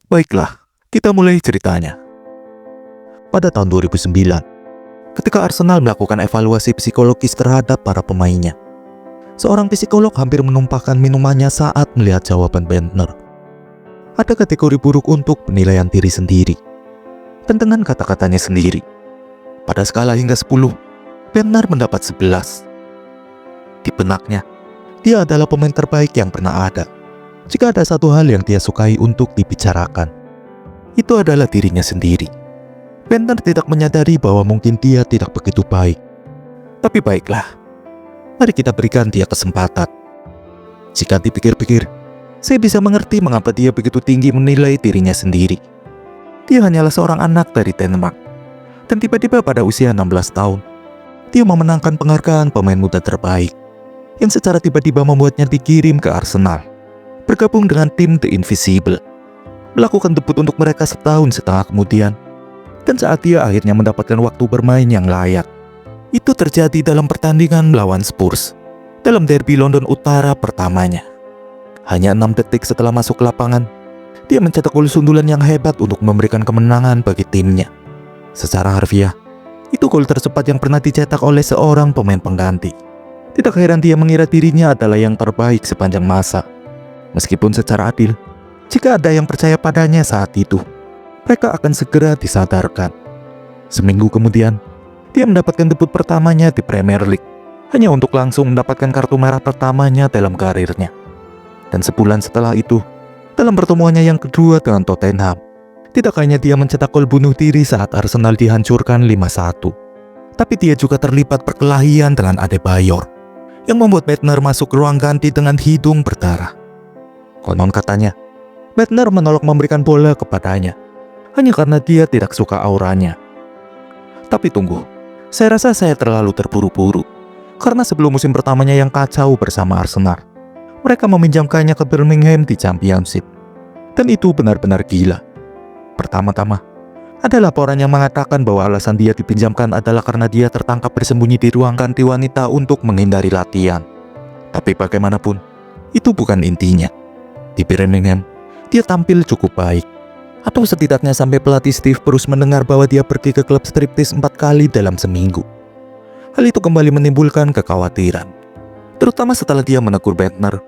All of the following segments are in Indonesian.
Baiklah, kita mulai ceritanya. Pada tahun 2009, ketika Arsenal melakukan evaluasi psikologis terhadap para pemainnya, seorang psikolog hampir menumpahkan minumannya saat melihat jawaban Bendtner. Ada kategori buruk untuk penilaian diri sendiri. Dan dengan kata-katanya sendiri, pada skala hingga 10, Bendtner mendapat 11. Di benaknya, dia adalah pemain terbaik yang pernah ada. Jika ada satu hal yang dia sukai untuk dibicarakan, itu adalah dirinya sendiri. Bendtner tidak menyadari bahwa mungkin dia tidak begitu baik. Tapi baiklah, mari kita berikan dia kesempatan. Jika dipikir-pikir, saya bisa mengerti mengapa dia begitu tinggi menilai dirinya sendiri. Dia hanyalah seorang anak dari Denmark. Dan tiba-tiba pada usia 16 tahun, dia memenangkan penghargaan pemain muda terbaik, yang secara tiba-tiba membuatnya dikirim ke Arsenal, bergabung dengan tim The Invisible, melakukan debut untuk mereka setahun setengah kemudian. Dan saat dia akhirnya mendapatkan waktu bermain yang layak, itu terjadi dalam pertandingan melawan Spurs dalam derby London Utara pertamanya. Hanya 6 detik setelah masuk ke lapangan, dia mencetak gol sundulan yang hebat untuk memberikan kemenangan bagi timnya. Secara harfiah, itu gol tercepat yang pernah dicetak oleh seorang pemain pengganti. Tidak heran dia mengira dirinya adalah yang terbaik sepanjang masa. Meskipun secara adil, jika ada yang percaya padanya saat itu, mereka akan segera disadarkan. Seminggu kemudian, dia mendapatkan debut pertamanya di Premier League, hanya untuk langsung mendapatkan kartu merah pertamanya dalam karirnya. Dan sebulan setelah itu, dalam pertemuannya yang kedua dengan Tottenham, tidak hanya dia mencetak gol bunuh diri saat Arsenal dihancurkan 5-1, tapi dia juga terlibat perkelahian dengan Adebayor, yang membuat Bendtner masuk ke ruang ganti dengan hidung berdarah. Konon katanya, Bendtner menolak memberikan bola kepadanya, hanya karena dia tidak suka auranya. Tapi tunggu, saya rasa saya terlalu terburu-buru, karena sebelum musim pertamanya yang kacau bersama Arsenal, mereka meminjamkannya ke Birmingham di Championship. Dan itu benar-benar gila. Pertama-tama, ada laporan yang mengatakan bahwa alasan dia dipinjamkan adalah karena dia tertangkap bersembunyi di ruang ganti wanita untuk menghindari latihan. Tapi bagaimanapun, itu bukan intinya. Di Birmingham, dia tampil cukup baik. Atau setidaknya sampai pelatih Steve Bruce mendengar bahwa dia pergi ke klub striptease 4 kali dalam seminggu. Hal itu kembali menimbulkan kekhawatiran, terutama setelah dia menegur Bendtner,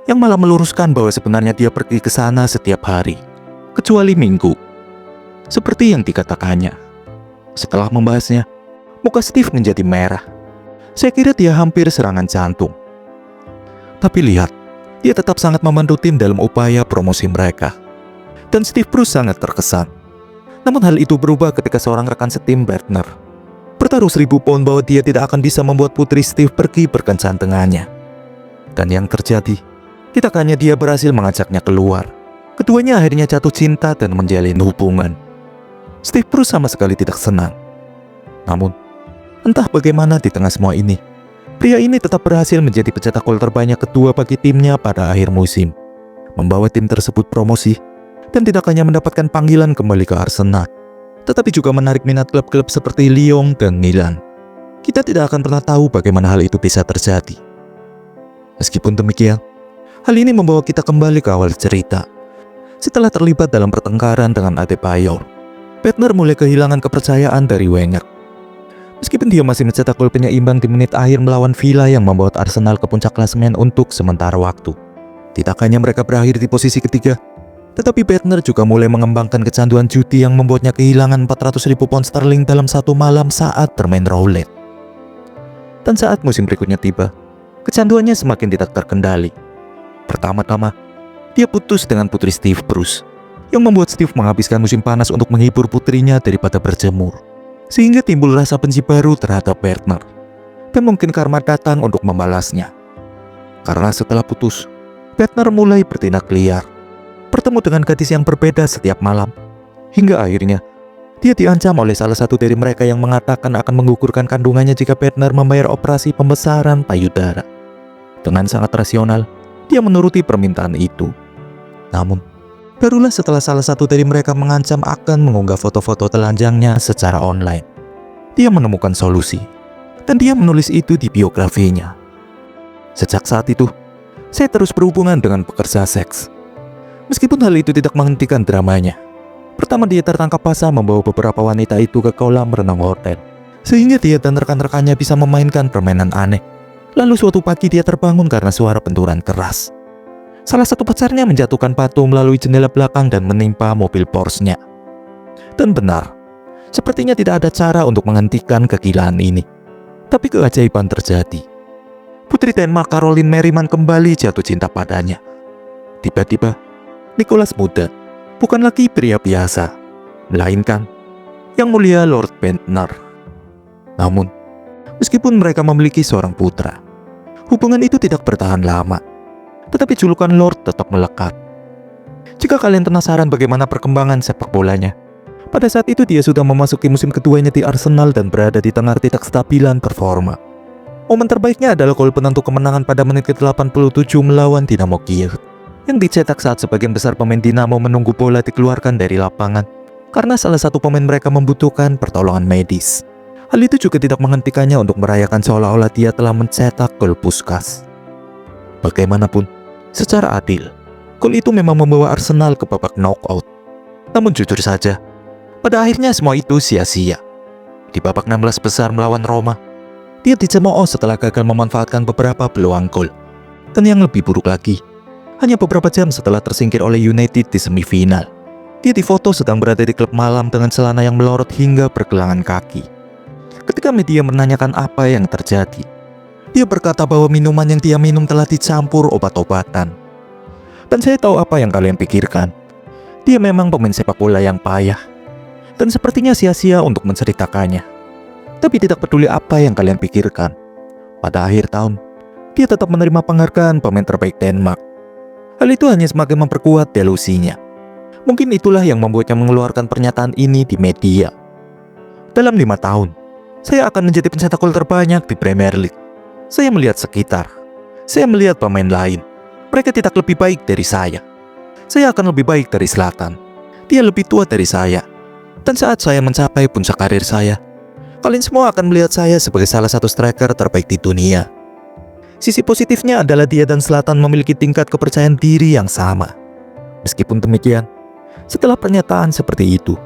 yang malah meluruskan bahwa sebenarnya dia pergi ke sana setiap hari, kecuali Minggu, seperti yang dikatakannya. Setelah membahasnya, muka Steve menjadi merah. Saya kira dia hampir serangan jantung. Tapi lihat, dia tetap sangat membantu tim dalam upaya promosi mereka. Dan Steve Bruce sangat terkesan. Namun hal itu berubah ketika seorang rekan setim Bendtner bertaruh 1.000 pound bahwa dia tidak akan bisa membuat putri Steve pergi berkencan dengannya. Dan yang terjadi, tidak hanya dia berhasil mengajaknya keluar, keduanya akhirnya jatuh cinta dan menjalin hubungan. Steve Bruce sama sekali tidak senang. Namun, entah bagaimana di tengah semua ini, pria ini tetap berhasil menjadi pencetak gol terbanyak kedua bagi timnya pada akhir musim, membawa tim tersebut promosi, dan tidak hanya mendapatkan panggilan kembali ke Arsenal, tetapi juga menarik minat klub-klub seperti Lyon dan Milan. Kita tidak akan pernah tahu bagaimana hal itu bisa terjadi. Meskipun demikian, hal ini membawa kita kembali ke awal cerita. Setelah terlibat dalam pertengkaran dengan Adebayor, Bendtner mulai kehilangan kepercayaan dari Wenger. Meskipun dia masih mencetak gol penyeimbang di menit akhir melawan Villa yang membawa Arsenal ke puncak klasemen untuk sementara waktu. Tidak hanya mereka berakhir di posisi ketiga, tetapi Bendtner juga mulai mengembangkan kecanduan judi yang membuatnya kehilangan 400.000 pound sterling dalam satu malam saat bermain roulette. Dan saat musim berikutnya tiba, kecanduannya semakin tidak terkendali. Pertama-tama, dia putus dengan putri Steve Bruce, yang membuat Steve menghabiskan musim panas untuk menghibur putrinya daripada berjemur, sehingga timbul rasa benci baru terhadap Bendtner. Dan mungkin karma datang untuk membalasnya. Karena setelah putus, Bendtner mulai bertindak liar, bertemu dengan gadis yang berbeda setiap malam, hingga akhirnya dia diancam oleh salah satu dari mereka yang mengatakan akan menggugurkan kandungannya jika Bendtner membayar operasi pembesaran payudara. Dengan sangat rasional, dia menuruti permintaan itu. Namun, barulah setelah salah satu dari mereka mengancam akan mengunggah foto-foto telanjangnya secara online, dia menemukan solusi, dan dia menulis itu di biografinya. Sejak saat itu, saya terus berhubungan dengan pekerja seks. Meskipun hal itu tidak menghentikan dramanya. Pertama, dia tertangkap basah membawa beberapa wanita itu ke kolam renang hotel, sehingga dia dan rekan-rekannya bisa memainkan permainan aneh. Lalu suatu pagi dia terbangun karena suara benturan keras. Salah satu pacarnya menjatuhkan batu melalui jendela belakang dan menimpa mobil Porsche-nya. Dan benar, sepertinya tidak ada cara untuk menghentikan kegilaan ini. Tapi keajaiban terjadi. Putri Denmark Caroline Merriman kembali jatuh cinta padanya. Tiba-tiba, Nicholas muda, bukan lagi pria biasa, melainkan Yang Mulia Lord Bentner. Namun, meskipun mereka memiliki seorang putra, hubungan itu tidak bertahan lama. Tetapi julukan Lord tetap melekat. Jika kalian penasaran bagaimana perkembangan sepak bolanya, pada saat itu dia sudah memasuki musim keduanya di Arsenal dan berada di tengah titik kestabilan performa. Momen terbaiknya adalah gol penentu kemenangan pada menit ke-87 melawan Dinamo Kiev, yang dicetak saat sebagian besar pemain Dinamo menunggu bola dikeluarkan dari lapangan karena salah satu pemain mereka membutuhkan pertolongan medis. Hal itu juga tidak menghentikannya untuk merayakan seolah-olah dia telah mencetak gol Puskás. Bagaimanapun, secara adil, gol itu memang membawa Arsenal ke babak knockout. Namun jujur saja, pada akhirnya semua itu sia-sia. Di babak 16 besar melawan Roma, dia dicemooh setelah gagal memanfaatkan beberapa peluang gol. Dan yang lebih buruk lagi, hanya beberapa jam setelah tersingkir oleh United di semifinal, dia difoto sedang berada di klub malam dengan celana yang melorot hingga pergelangan kaki. Ketika media menanyakan apa yang terjadi, dia berkata bahwa minuman yang dia minum telah dicampur obat-obatan. Dan saya tahu apa yang kalian pikirkan. Dia memang pemain sepak bola yang payah, dan sepertinya sia-sia untuk menceritakannya. Tapi tidak peduli apa yang kalian pikirkan, pada akhir tahun, dia tetap menerima penghargaan pemain terbaik Denmark. Hal itu hanya semakin memperkuat delusinya. Mungkin itulah yang membuatnya mengeluarkan pernyataan ini di media. Dalam 5 tahun, saya akan menjadi pencetak gol terbanyak di Premier League. Saya melihat sekitar. Saya melihat pemain lain. Mereka tidak lebih baik dari saya. Saya akan lebih baik dari Zlatan. Dia lebih tua dari saya. Dan saat saya mencapai puncak karir saya, kalian semua akan melihat saya sebagai salah satu striker terbaik di dunia. Sisi positifnya adalah dia dan Zlatan memiliki tingkat kepercayaan diri yang sama. Meskipun demikian, setelah pernyataan seperti itu,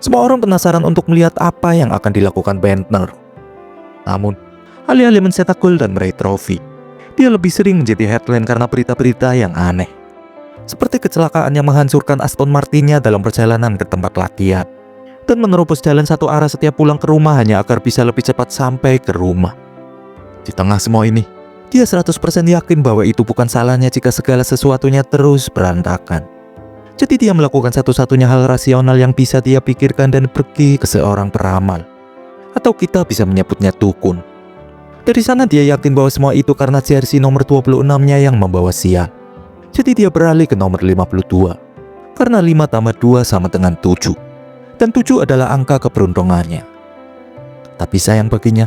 semua orang penasaran untuk melihat apa yang akan dilakukan Bentner. Namun, alih-alih mencetak gol dan meraih trofi, dia lebih sering menjadi headline karena berita-berita yang aneh. Seperti kecelakaan yang menghancurkan Aston Martin-nya dalam perjalanan ke tempat latihan, dan menerobos jalan satu arah setiap pulang ke rumah hanya agar bisa lebih cepat sampai ke rumah. Di tengah semua ini, dia 100% yakin bahwa itu bukan salahnya jika segala sesuatunya terus berantakan. Jadi dia melakukan satu-satunya hal rasional yang bisa dia pikirkan dan pergi ke seorang peramal. Atau kita bisa menyebutnya dukun. Dari sana dia yakin bahwa semua itu karena jersey nomor 26-nya yang membawa sial. Jadi dia beralih ke nomor 52. Karena 5 tambah 2 sama dengan 7. Dan 7 adalah angka keberuntungannya. Tapi sayang baginya,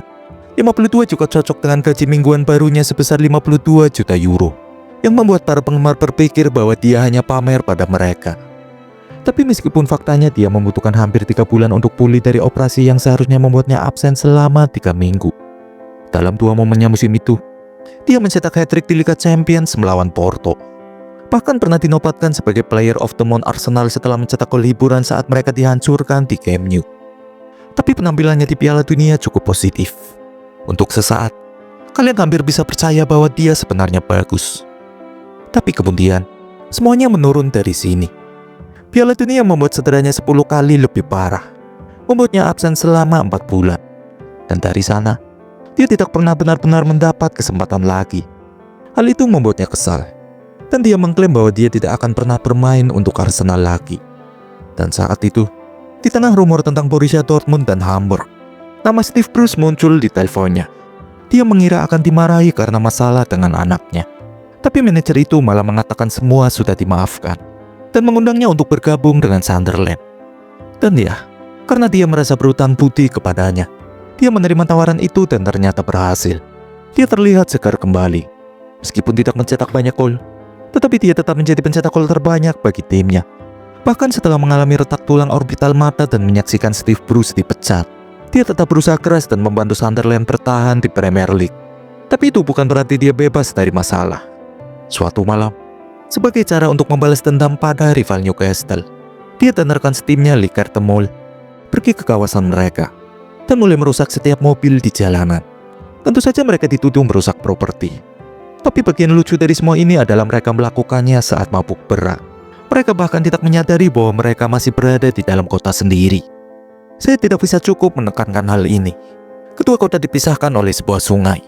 52 juga cocok dengan gaji mingguan barunya sebesar 52 juta euro, yang membuat para penggemar berpikir bahwa dia hanya pamer pada mereka. Tapi meskipun faktanya dia membutuhkan hampir 3 bulan untuk pulih dari operasi yang seharusnya membuatnya absen selama 3 minggu. Dalam 2 momennya musim itu, dia mencetak hat-trick di Liga Champions melawan Porto. Bahkan pernah dinobatkan sebagai Player of the Month Arsenal setelah mencetak gol hiburan saat mereka dihancurkan di Camp Nou. Tapi penampilannya di Piala Dunia cukup positif. Untuk sesaat, kalian hampir bisa percaya bahwa dia sebenarnya bagus. Tapi kemudian, semuanya menurun dari sini. Piala Dunia membuat cederanya 10 kali lebih parah, membuatnya absen selama 4 bulan. Dan dari sana, dia tidak pernah benar-benar mendapat kesempatan lagi. Hal itu membuatnya kesal. Dan dia mengklaim bahwa dia tidak akan pernah bermain untuk Arsenal lagi. Dan saat itu, di tengah rumor tentang Borussia Dortmund dan Hamburg, nama Steve Bruce muncul di teleponnya. Dia mengira akan dimarahi karena masalah dengan anaknya. Tapi manajer itu malah mengatakan semua sudah dimaafkan dan mengundangnya untuk bergabung dengan Sunderland. Dan ya, karena dia merasa berhutang budi kepadanya, dia menerima tawaran itu dan ternyata berhasil. Dia terlihat segar kembali. Meskipun tidak mencetak banyak gol, tetapi dia tetap menjadi pencetak gol terbanyak bagi timnya. Bahkan setelah mengalami retak tulang orbital mata dan menyaksikan Steve Bruce dipecat, dia tetap berusaha keras dan membantu Sunderland bertahan di Premier League. Tapi itu bukan berarti dia bebas dari masalah. Suatu malam, Sebagai cara untuk membalas dendam pada rival Newcastle, dia dan rekan setimnya Lee Cartemol pergi ke kawasan mereka dan mulai merusak setiap mobil di jalanan. Tentu saja mereka dituduh merusak properti. Tapi bagian lucu dari semua ini adalah mereka melakukannya saat mabuk berat. Mereka bahkan tidak menyadari bahwa mereka masih berada di dalam kota sendiri. Saya tidak bisa cukup menekankan hal ini. Kedua kota dipisahkan oleh sebuah sungai.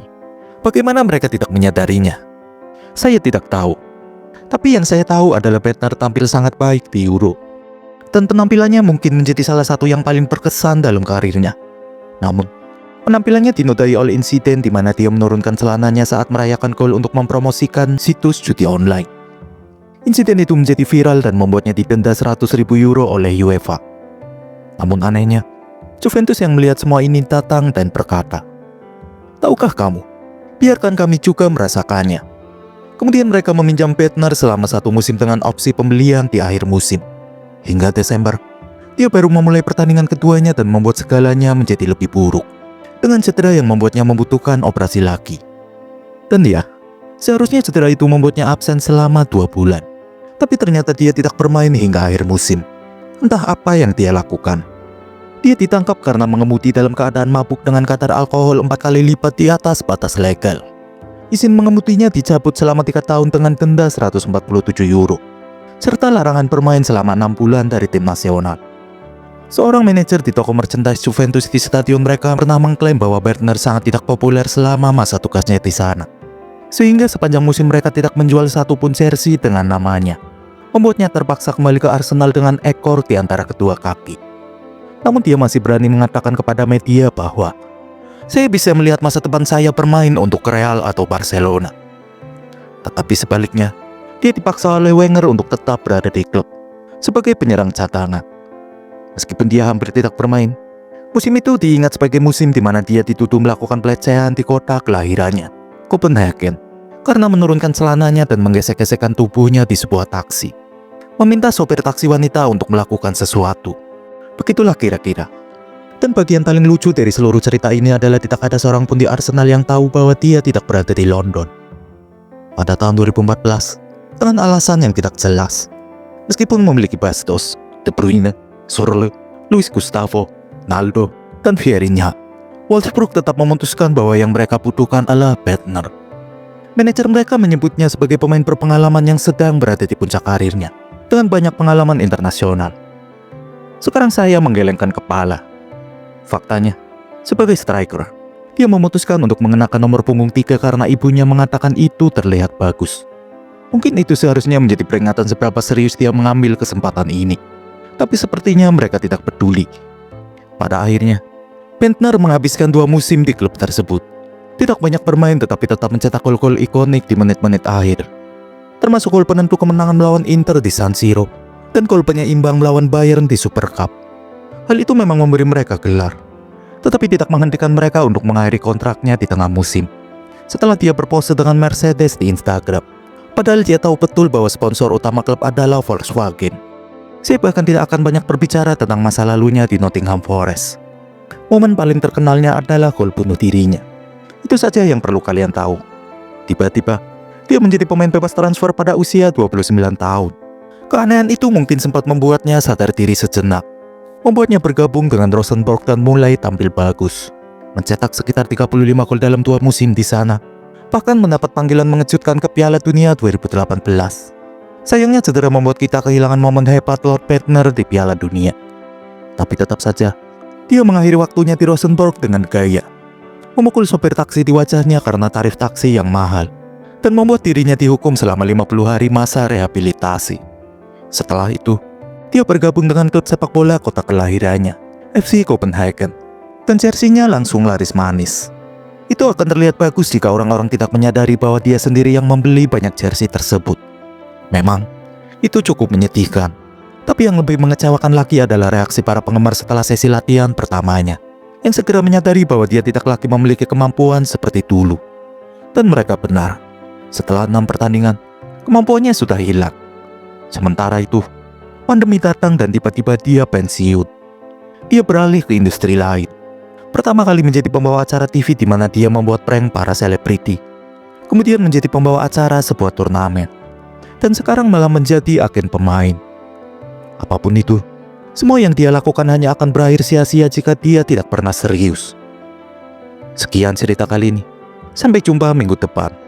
Bagaimana mereka tidak menyadarinya? Saya tidak tahu. Tapi yang saya tahu adalah Bentner tampil sangat baik di Euro. Dan penampilannya mungkin menjadi salah satu yang paling berkesan dalam karirnya. Namun, penampilannya dinodai oleh insiden di mana dia menurunkan celananya saat merayakan gol untuk mempromosikan situs judi online. Insiden itu menjadi viral dan membuatnya didenda 100.000 euro oleh UEFA. Namun anehnya, Juventus yang melihat semua ini datang dan berkata, "Tahukah kamu, biarkan kami juga merasakannya." Kemudian mereka meminjam Bentner selama 1 musim dengan opsi pembelian di akhir musim. Hingga Desember, dia baru memulai pertandingan keduanya dan membuat segalanya menjadi lebih buruk, dengan cedera yang membuatnya membutuhkan operasi lagi. Dan ya, seharusnya cedera itu membuatnya absen selama 2 bulan. Tapi ternyata dia tidak bermain hingga akhir musim. Entah apa yang dia lakukan. Dia ditangkap karena mengemudi dalam keadaan mabuk dengan kadar alkohol 4 kali lipat di atas batas legal. Izin mengemudinya dicabut selama 3 tahun dengan denda 147 euro, serta larangan bermain selama 6 bulan dari tim nasional. Seorang manajer di toko merchandise Juventus di stadion mereka pernah mengklaim bahwa Bentner sangat tidak populer selama masa tugasnya di sana, sehingga sepanjang musim mereka tidak menjual satupun jersey dengan namanya, membuatnya terpaksa kembali ke Arsenal dengan ekor di antara kedua kaki. Namun dia masih berani mengatakan kepada media bahwa "Saya bisa melihat masa depan saya bermain untuk Real atau Barcelona." Tetapi sebaliknya, dia dipaksa oleh Wenger untuk tetap berada di klub sebagai penyerang cadangan. Meskipun dia hampir tidak bermain, musim itu diingat sebagai musim di mana dia dituduh melakukan pelecehan di kota kelahirannya, Copenhagen, karena menurunkan celananya dan menggesek-gesekkan tubuhnya di sebuah taksi, meminta sopir taksi wanita untuk melakukan sesuatu. Begitulah kira-kira. Dan bagian paling lucu dari seluruh cerita ini adalah tidak ada seorang pun di Arsenal yang tahu bahwa dia tidak berada di London. Pada tahun 2014, dengan alasan yang tidak jelas, meskipun memiliki Bastos, De Bruyne, Sorle, Luis Gustavo, Naldo, dan Vieirinha, Wolfsburg tetap memutuskan bahwa yang mereka butuhkan adalah Bentner. Manajer mereka menyebutnya sebagai pemain berpengalaman yang sedang berada di puncak karirnya, dengan banyak pengalaman internasional. Sekarang saya menggelengkan kepala. Faktanya, sebagai striker, dia memutuskan untuk mengenakan nomor punggung 3 karena ibunya mengatakan itu terlihat bagus. Mungkin itu seharusnya menjadi peringatan seberapa serius dia mengambil kesempatan ini. Tapi sepertinya mereka tidak peduli. Pada akhirnya, Bentner menghabiskan 2 musim di klub tersebut. Tidak banyak bermain tetapi tetap mencetak gol-gol ikonik di menit-menit akhir. Termasuk gol penentu kemenangan melawan Inter di San Siro dan gol penyeimbang melawan Bayern di Super Cup. Hal itu memang memberi mereka gelar, tetapi tidak menghentikan mereka untuk mengakhiri kontraknya di tengah musim, setelah dia berpose dengan Mercedes di Instagram. Padahal dia tahu betul bahwa sponsor utama klub adalah Volkswagen. Saya bahkan tidak akan banyak berbicara tentang masa lalunya di Nottingham Forest. Momen paling terkenalnya adalah gol bunuh dirinya. Itu saja yang perlu kalian tahu. Tiba-tiba, dia menjadi pemain bebas transfer pada usia 29 tahun. Keanehan itu mungkin sempat membuatnya sadar diri sejenak, membuatnya bergabung dengan Rosenborg dan mulai tampil bagus, mencetak sekitar 35 gol dalam 2 musim di sana, bahkan mendapat panggilan mengejutkan ke Piala Dunia 2018. Sayangnya cedera membuat kita kehilangan momen hebat Lord Bentner di Piala Dunia. Tapi tetap saja, dia mengakhiri waktunya di Rosenborg dengan gaya, memukul sopir taksi di wajahnya karena tarif taksi yang mahal, dan membuat dirinya dihukum selama 50 hari masa rehabilitasi. Setelah itu, dia bergabung dengan klub sepak bola kota kelahirannya, FC Copenhagen, dan jersey-nya langsung laris manis. Itu akan terlihat bagus jika orang-orang tidak menyadari bahwa dia sendiri yang membeli banyak jersey tersebut. Memang, itu cukup menyedihkan. Tapi yang lebih mengecewakan lagi adalah reaksi para penggemar setelah sesi latihan pertamanya, yang segera menyadari bahwa dia tidak lagi memiliki kemampuan seperti dulu. Dan mereka benar. Setelah 6 pertandingan, kemampuannya sudah hilang. Sementara itu, pandemi datang dan tiba-tiba dia pensiun. Dia beralih ke industri lain. Pertama kali menjadi pembawa acara TV di mana dia membuat prank para selebriti. Kemudian menjadi pembawa acara sebuah turnamen. dan sekarang malah menjadi agen pemain. Apapun itu, semua yang dia lakukan hanya akan berakhir sia-sia jika dia tidak pernah serius. Sekian cerita kali ini. Sampai jumpa minggu depan.